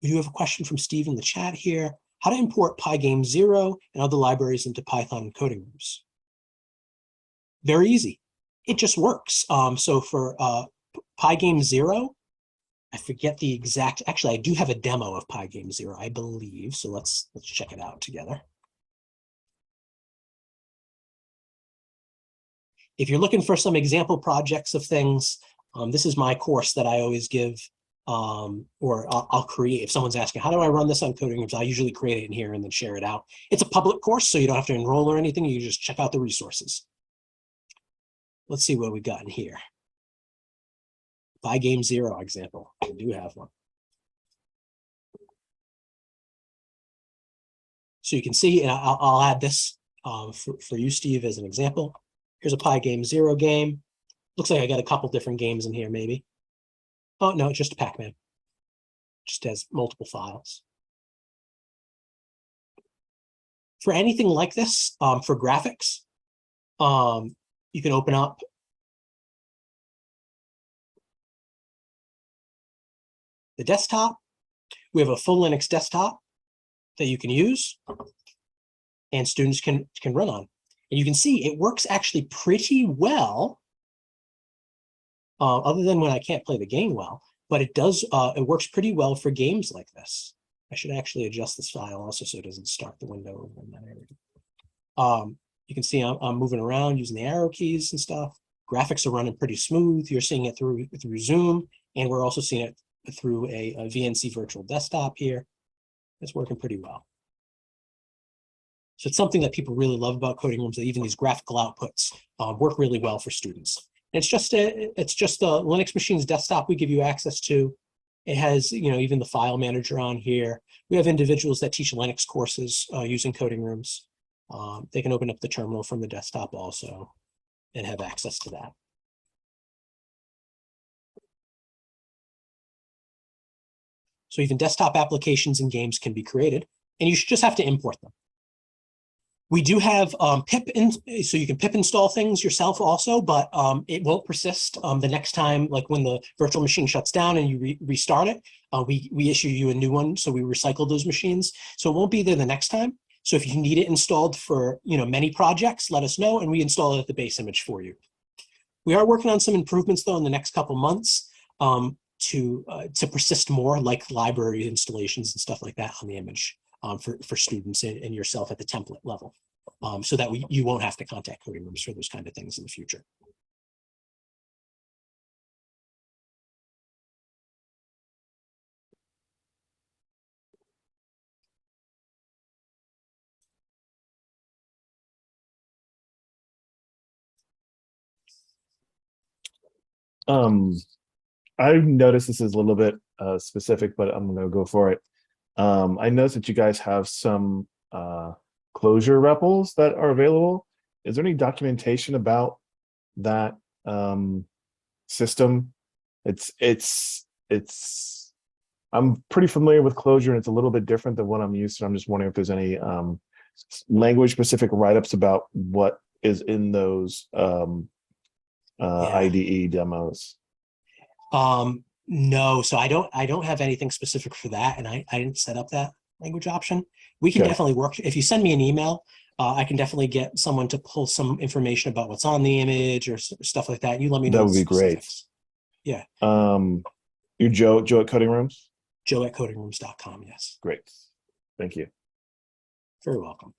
We do have a question from Steve in the chat here. How to import Pygame 0 and other libraries into Python coding rooms? Very easy. It just works. So for Pygame 0, I forget the exact, actually, I do have a demo of Pygame 0, I believe. So let's check it out together. If you're looking for some example projects of things, this is my course that I always give, or I'll create. If someone's asking, how do I run this on Coding Rooms? I usually create it in here and then share it out. It's a public course, so you don't have to enroll or anything. You just check out the resources. Let's see what we've got in here. Pygame 0 example. I do have one. So you can see, and I'll add this for you, Steve, as an example. Here's a Pygame 0 game. Looks like I got a couple different games in here, maybe. Oh, no, it's just Pac-Man. Just has multiple files. For anything like this, for graphics, you can open up the desktop. We have a full Linux desktop that you can use and students can run on. And you can see it works actually pretty well, other than when I can't play the game well, but it does, it works pretty well for games like this. I should actually adjust this file also so it doesn't start the window in that area. You can see I'm moving around using the arrow keys and stuff. Graphics are running pretty smooth. You're seeing it through Zoom, and we're also seeing it through a VNC virtual desktop here. It's working pretty well. So it's something that people really love about Coding Rooms, that even these graphical outputs work really well for students. And it's just the Linux machine's desktop we give you access to. It has, even the file manager on here. We have individuals that teach Linux courses using Coding Rooms. They can open up the terminal from the desktop also and have access to that. So even desktop applications and games can be created, and you should just have to import them. We do have pip, so you can pip install things yourself also, but it won't persist the next time, like when the virtual machine shuts down and you restart it, we issue you a new one, so we recycle those machines. So it won't be there the next time. So if you need it installed for many projects, let us know and we install it at the base image for you. We are working on some improvements though in the next couple months to persist more, like library installations and stuff like that on the image. For students and yourself at the template level, so that you won't have to contact Coding Rooms for those kind of things in the future. I've noticed this is a little bit specific, but I'm going to go for it. I noticed that you guys have some Clojure REPLs that are available. Is there any documentation about that system? I'm pretty familiar with Clojure, and it's a little bit different than what I'm used to. I'm just wondering if there's any language-specific write-ups about what is in those IDE demos. No, so I don't have anything specific for that, and I didn't set up that language option. We can definitely work. If you send me an email, I can definitely get someone to pull some information about what's on the image or stuff like that. You let me know. That would be great. Yeah. You're Joe at Coding Rooms? Joe at codingrooms.com, yes. Great. Thank you. Very welcome.